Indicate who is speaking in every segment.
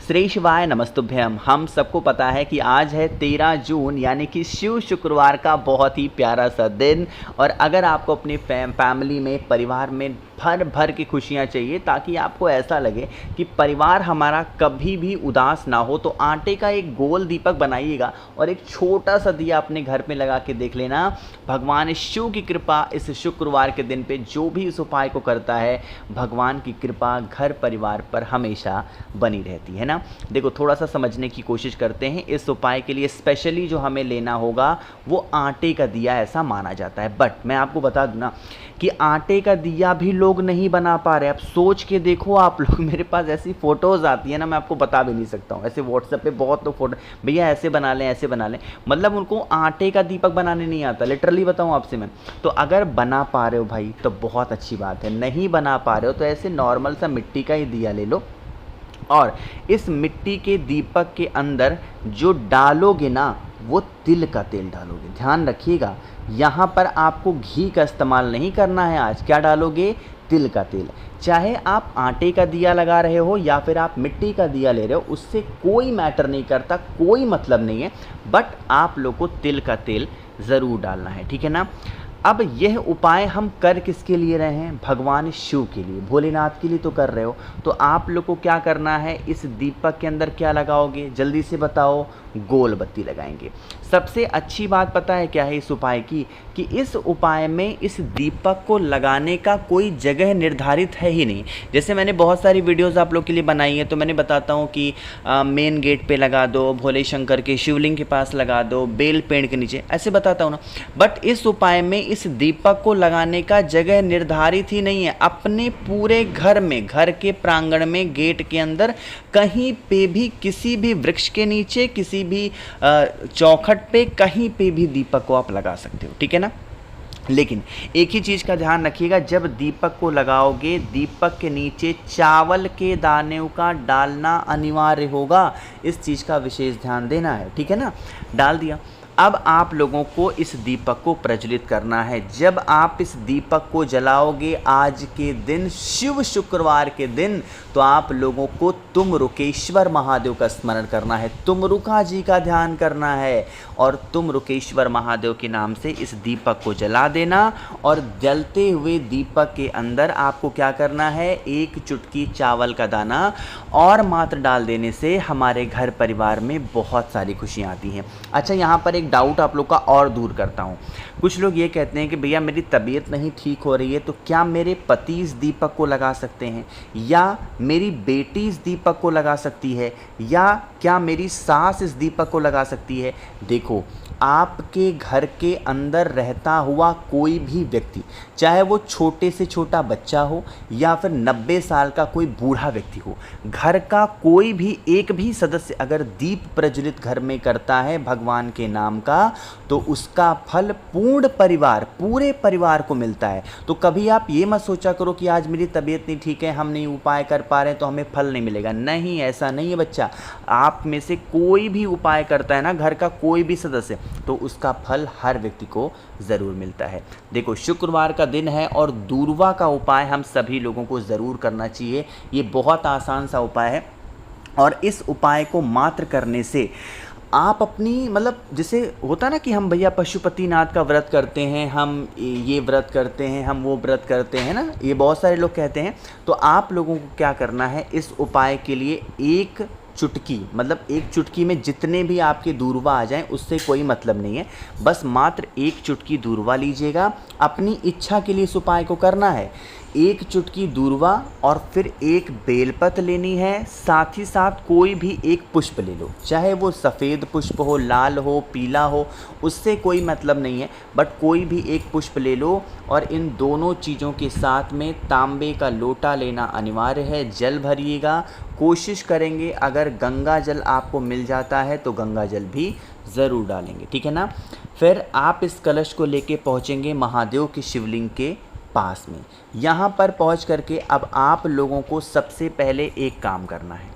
Speaker 1: श्री शिवाय नमस्तुभ्यम। हम सबको पता है कि आज है 13 जून यानी कि शिव शुक्रवार का बहुत ही प्यारा सा दिन। और अगर आपको अपनी फैमिली में परिवार में भर भर की खुशियाँ चाहिए ताकि आपको ऐसा लगे कि परिवार हमारा कभी भी उदास ना हो, तो आटे का एक गोल दीपक बनाइएगा और एक छोटा सा दिया अपने घर में लगा के देख लेना। भगवान शिव की कृपा इस शुक्रवार के दिन पे जो भी इस उपाय को करता है, भगवान की कृपा घर परिवार पर हमेशा बनी रहती है ना। देखो, थोड़ा सा समझने की कोशिश करते हैं। इस उपाय के लिए स्पेशली जो हमें लेना होगा वो आटे का दिया ऐसा माना जाता है। बट मैं आपको बता दूं ना कि आटे का दिया भी लोग नहीं बना पा रहे। अब सोच के देखो आप लोग, मेरे पास ऐसी फ़ोटोज़ आती है ना, मैं आपको बता भी नहीं सकता हूँ। ऐसे व्हाट्सएप पे बहुत लोग फोटो, भैया ऐसे बना लें ऐसे बना लें, मतलब उनको आटे का दीपक बनाने नहीं आता। लिटरली बताऊँ आपसे मैं, तो अगर बना पा रहे हो भाई तो बहुत अच्छी बात है, नहीं बना पा रहे हो तो ऐसे नॉर्मल सा मिट्टी का ही दिया ले लो और इस मिट्टी के दीपक के अंदर जो डालोगे ना वो तिल का तेल डालोगे। ध्यान रखिएगा, यहाँ पर आपको घी का इस्तेमाल नहीं करना है। आज क्या डालोगे? तिल का तेल। चाहे आप आटे का दिया लगा रहे हो या फिर आप मिट्टी का दिया ले रहे हो, उससे कोई मैटर नहीं करता, कोई मतलब नहीं है। बट आप लोग को तिल का तेल ज़रूर डालना है, ठीक है ना। अब यह उपाय हम कर किसके लिए रहे हैं? भगवान शिव के लिए, भोलेनाथ के लिए तो कर रहे हो। तो आप लोग को क्या करना है? इस दीपक के अंदर क्या लगाओगे? जल्दी से बताओ। गोल बत्ती लगाएंगे। सबसे अच्छी बात पता है क्या है इस उपाय की? कि इस उपाय में इस दीपक को लगाने का कोई जगह निर्धारित है ही नहीं। जैसे मैंने बहुत सारी वीडियोस आप लोग के लिए बनाई है, तो मैंने बताता हूँ कि मेन गेट पे लगा दो, भोले शंकर के शिवलिंग के पास लगा दो, बेल पेड़ के नीचे, ऐसे बताता हूँ ना। बट इस उपाय में इस दीपक को लगाने का जगह निर्धारित ही नहीं है। अपने पूरे घर में, घर के प्रांगण में, गेट के अंदर, कहीं पे भी, किसी भी वृक्ष के नीचे, किसी भी चौखट पे, कहीं पे भी दीपक को आप लगा सकते हो, ठीक है ना। लेकिन एक ही चीज़ का ध्यान रखिएगा, जब दीपक को लगाओगे दीपक के नीचे चावल के दानों का डालना अनिवार्य होगा। इस चीज़ का विशेष ध्यान देना है, ठीक है ना। डाल दिया। अब आप लोगों को इस दीपक को प्रज्वलित करना है। जब आप इस दीपक को जलाओगे आज के दिन, शिव शुक्रवार के दिन, तो आप लोगों को तुमरुकेश्वर महादेव का स्मरण करना है, तुमरुका जी का ध्यान करना है और तुमरुकेश्वर महादेव के नाम से इस दीपक को जला देना। और जलते हुए दीपक के अंदर आपको क्या करना है? एक चुटकी चावल का दाना और मात्र डाल देने से हमारे घर परिवार में बहुत सारी खुशियाँ आती हैं। अच्छा, यहाँ पर एक डाउट आप लोग का और दूर करता हूँ। कुछ लोग ये कहते हैं कि भैया मेरी तबीयत नहीं ठीक हो रही है, तो क्या मेरे पति इस दीपक को लगा सकते हैं, या मेरी बेटी इस दीपक को लगा सकती है, या क्या मेरी सास इस दीपक को लगा सकती है? देखो, आपके घर के अंदर रहता हुआ कोई भी व्यक्ति, चाहे वो छोटे से छोटा बच्चा हो या फिर 90 साल का कोई बूढ़ा व्यक्ति हो, घर का कोई भी एक भी सदस्य अगर दीप प्रज्वलित घर में करता है भगवान के नाम का, तो उसका फल पूर्ण परिवार, पूरे परिवार को मिलता है। तो कभी आप ये मत सोचा करो कि आज मेरी तबीयत नहीं ठीक है, हम नहीं उपाय कर पा रहे हैं तो हमें फल नहीं मिलेगा। नहीं, ऐसा नहीं है बच्चा। आप में से कोई भी उपाय करता है ना, घर का कोई भी सदस्य, तो उसका फल हर व्यक्ति को ज़रूर मिलता है। देखो, शुक्रवार का दिन है और दूर्वा का उपाय हम सभी लोगों को ज़रूर करना चाहिए। ये बहुत आसान सा उपाय है और इस उपाय को मात्र करने से आप अपनी, मतलब जैसे होता ना कि हम भैया पशुपतिनाथ का व्रत करते हैं, हम ये व्रत करते हैं, हम वो व्रत करते हैं ना, ये बहुत सारे लोग कहते हैं। तो आप लोगों को क्या करना है? इस उपाय के लिए एक चुटकी, मतलब एक चुटकी में जितने भी आपके दूर्वा आ जाएं उससे कोई मतलब नहीं है, बस मात्र एक चुटकी दूर्वा लीजिएगा। अपनी इच्छा के लिए इस उपाय को करना है। एक चुटकी दूर्वा और फिर एक बेलपत्र लेनी है, साथ ही साथ कोई भी एक पुष्प ले लो, चाहे वो सफ़ेद पुष्प हो, लाल हो, पीला हो, उससे कोई मतलब नहीं है, बट कोई भी एक पुष्प ले लो। और इन दोनों चीज़ों के साथ में तांबे का लोटा लेना अनिवार्य है। जल भरिएगा, कोशिश करेंगे अगर गंगा जल आपको मिल जाता है तो गंगा जल भी ज़रूर डालेंगे, ठीक है ना। फिर आप इस कलश को लेके पहुँचेंगे महादेव के शिवलिंग के पास में। यहाँ पर पहुँच करके अब आप लोगों को सबसे पहले एक काम करना है।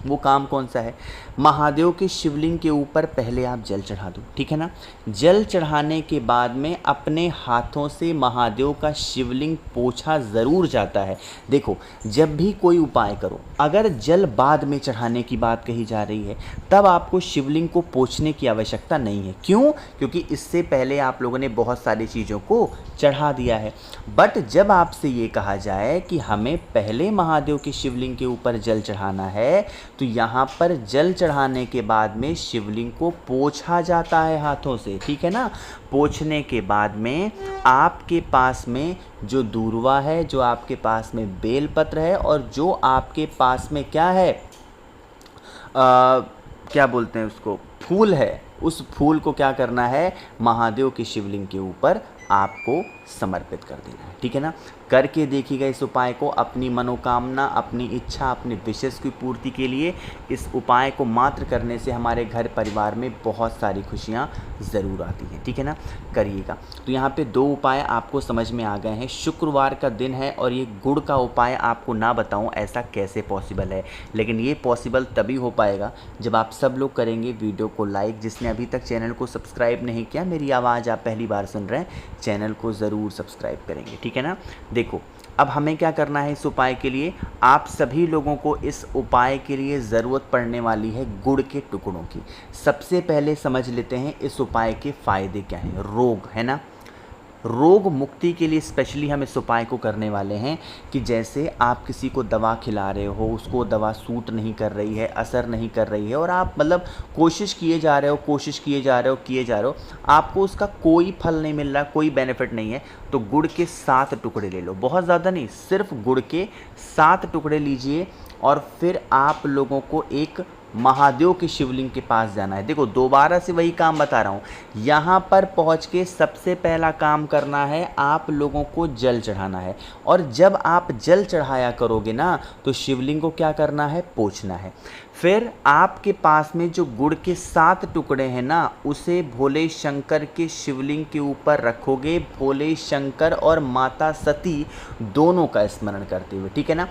Speaker 1: वो काम कौन सा है? महादेव के शिवलिंग के ऊपर पहले आप जल चढ़ा दो, ठीक है ना। जल चढ़ाने के बाद में अपने हाथों से महादेव का शिवलिंग पोंछा ज़रूर जाता है। देखो, जब भी कोई उपाय करो, अगर जल बाद में चढ़ाने की बात कही जा रही है तब आपको शिवलिंग को पोंछने की आवश्यकता नहीं है। क्यों? क्योंकि इससे पहले आप लोगों ने बहुत सारी चीज़ों को चढ़ा दिया है। बट जब आपसे ये कहा जाए कि हमें पहले महादेव के शिवलिंग के ऊपर जल चढ़ाना है, तो यहाँ पर जल चढ़ाने के बाद में शिवलिंग को पोंछा जाता है हाथों से, ठीक है ना। पोंछने के बाद में आपके पास में जो दूर्वा है, जो आपके पास में बेलपत्र है और जो आपके पास में क्या है, क्या बोलते हैं उसको, फूल है, उस फूल को क्या करना है, महादेव के शिवलिंग के ऊपर आपको समर्पित कर देना है, ठीक है ना। करके देखिएगा इस उपाय को। अपनी मनोकामना, अपनी इच्छा, अपने विशेष की पूर्ति के लिए इस उपाय को मात्र करने से हमारे घर परिवार में बहुत सारी खुशियाँ ज़रूर आती हैं, ठीक है ना। करिएगा। तो यहाँ पे 2 उपाय आपको समझ में आ गए हैं। शुक्रवार का दिन है और ये गुड़ का उपाय आपको ना बताऊँ ऐसा कैसे पॉसिबल है, लेकिन ये पॉसिबल तभी हो पाएगा जब आप सब लोग करेंगे वीडियो को लाइक। जिसने अभी तक चैनल को सब्सक्राइब नहीं किया, मेरी आवाज़ आप पहली बार सुन रहे हैं, चैनल को ज़रूर सब्सक्राइब करेंगे, ठीक है ना। देखो, अब हमें क्या करना है इस उपाय के लिए। आप सभी लोगों को इस उपाय के लिए ज़रूरत पड़ने वाली है गुड़ के टुकड़ों की। सबसे पहले समझ लेते हैं इस उपाय के फ़ायदे क्या हैं। रोग है ना, रोग मुक्ति के लिए स्पेशली हम इस उपाय को करने वाले हैं कि जैसे आप किसी को दवा खिला रहे हो, उसको दवा सूट नहीं कर रही है, असर नहीं कर रही है और आप मतलब कोशिश किए जा रहे हो, आपको उसका कोई फल नहीं मिल रहा, कोई बेनिफिट नहीं है, तो गुड़ के 7 टुकड़े ले लो। बहुत ज़्यादा नहीं, सिर्फ गुड़ के 7 टुकड़े लीजिए और फिर आप लोगों को एक महादेव के शिवलिंग के पास जाना है। देखो, दोबारा से वही काम बता रहा हूँ। यहाँ पर पहुँच के सबसे पहला काम करना है, आप लोगों को जल चढ़ाना है। और जब आप जल चढ़ाया करोगे ना, तो शिवलिंग को क्या करना है, पोंछना है। फिर आपके पास में जो गुड़ के 7 टुकड़े हैं ना, उसे भोले शंकर के शिवलिंग के ऊपर रखोगे, भोले शंकर और माता सती दोनों का स्मरण करते हुए, ठीक है ना।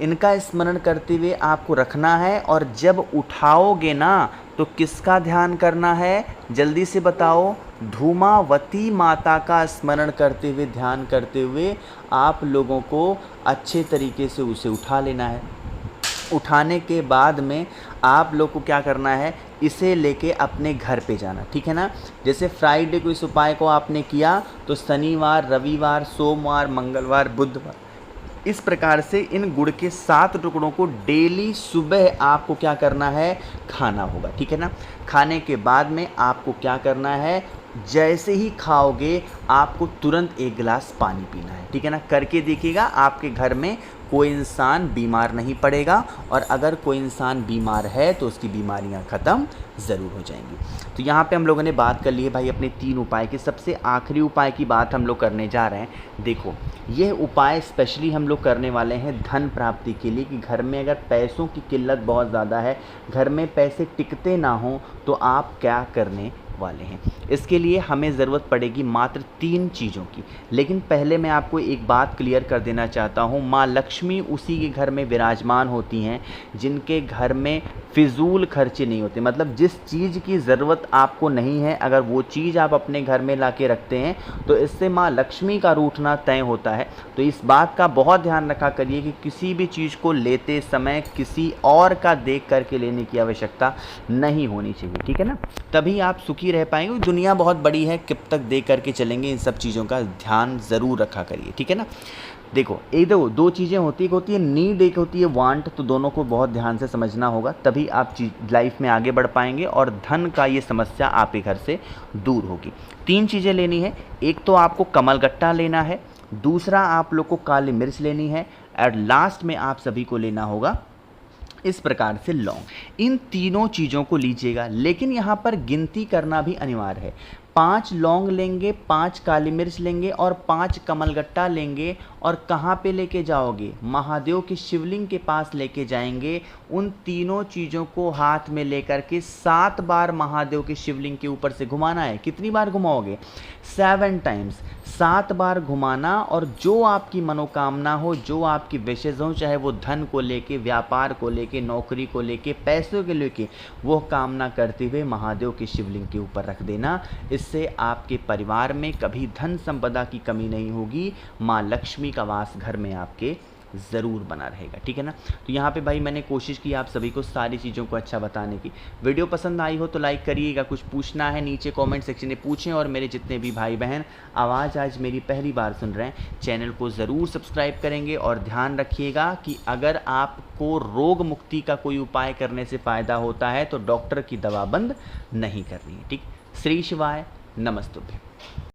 Speaker 1: इनका स्मरण करते हुए आपको रखना है और जब उठाओगे ना, तो किसका ध्यान करना है, जल्दी से बताओ। धूमावती माता का स्मरण करते हुए, ध्यान करते हुए आप लोगों को अच्छे तरीके से उसे उठा लेना है। उठाने के बाद में आप लोग को क्या करना है, इसे लेके अपने घर पे जाना, ठीक है ना। जैसे फ्राइडे को इस उपाय को आपने किया, तो शनिवार, रविवार, सोमवार, मंगलवार, बुधवार, इस प्रकार से इन गुड़ के 7 टुकड़ों को डेली सुबह आपको क्या करना है, खाना होगा, ठीक है ना। खाने के बाद में आपको क्या करना है, जैसे ही खाओगे आपको तुरंत 1 गिलास पानी पीना है, ठीक है ना। करके देखिएगा, आपके घर में कोई इंसान बीमार नहीं पड़ेगा और अगर कोई इंसान बीमार है तो उसकी बीमारियां ख़त्म ज़रूर हो जाएंगी। तो यहाँ पे हम लोगों ने बात कर ली है भाई अपने 3 उपाय की। सबसे आखिरी उपाय की बात हम लोग करने जा रहे हैं। देखो, यह उपाय स्पेशली हम लोग करने वाले हैं धन प्राप्ति के लिए, कि घर में अगर पैसों की किल्लत बहुत ज़्यादा है, घर में पैसे टिकते ना हो, तो आप क्या करने वाले हैं। इसके लिए हमें ज़रूरत पड़ेगी मात्र 3 चीज़ों की। लेकिन पहले मैं आपको एक बात क्लियर कर देना चाहता हूँ, माँ लक्ष्मी उसी के घर में विराजमान होती हैं जिनके घर में फिजूल खर्चे नहीं होते। मतलब जिस चीज़ की ज़रूरत आपको नहीं है, अगर वो चीज़ आप अपने घर में ला के रखते हैं, तो इससे माँ लक्ष्मी का रूठना तय होता है। तो इस बात का बहुत ध्यान रखा करिए कि किसी भी चीज़ को लेते समय किसी और का देख करके लेने की आवश्यकता नहीं होनी चाहिए, ठीक है ना। तभी आप सुखी रह पाएंगे। दुनिया बहुत बड़ी है, कब तक देख करके चलेंगे, इन सब चीज़ों का ध्यान ज़रूर रखा करिए, ठीक है ना। देखो, एक दो चीज़ें होती है नीड, एक होती है वांट। तो दोनों को बहुत ध्यान से समझना होगा, तभी आप लाइफ में आगे बढ़ पाएंगे और धन का ये समस्या आपके घर से दूर होगी। 3 चीज़ें लेनी है। एक तो आपको कमलगट्टा लेना है, दूसरा आप लोग को काली मिर्च लेनी है, और लास्ट में आप सभी को लेना होगा इस प्रकार से लौंग। इन तीनों चीज़ों को लीजिएगा, लेकिन यहाँ पर गिनती करना भी अनिवार्य है। 5 लौंग लेंगे, 5 काली मिर्च लेंगे और 5 कमलगट्टा लेंगे और कहाँ पे लेके जाओगे? महादेव के शिवलिंग के पास लेके जाएंगे। उन तीनों चीज़ों को हाथ में लेकर के 7 बार महादेव के शिवलिंग के ऊपर से घुमाना है। कितनी बार घुमाओगे? 7 टाइम्स, 7 बार घुमाना। और जो आपकी मनोकामना हो, जो आपकी विशेष हो, चाहे वो धन को लेके, व्यापार को लेके, नौकरी को लेके, पैसों के लेके, वो कामना करते हुए महादेव के शिवलिंग के ऊपर रख देना। इससे आपके परिवार में कभी धन संपदा की कमी नहीं होगी। माँ लक्ष्मी का वास घर में आपके ज़रूर बना रहेगा। ठीक है ना? तो यहाँ पे भाई मैंने कोशिश की आप सभी को सारी चीज़ों को अच्छा बताने की। वीडियो पसंद आई हो तो लाइक करिएगा। कुछ पूछना है नीचे कमेंट सेक्शन में पूछें। और मेरे जितने भी भाई बहन आवाज़ आज मेरी पहली बार सुन रहे हैं, चैनल को ज़रूर सब्सक्राइब करेंगे। और ध्यान रखिएगा कि अगर आपको रोग मुक्ति का कोई उपाय करने से फ़ायदा होता है तो डॉक्टर की दवा बंद नहीं करनी है। ठीक? श्री शिवाय, नमस्तुभ्यं।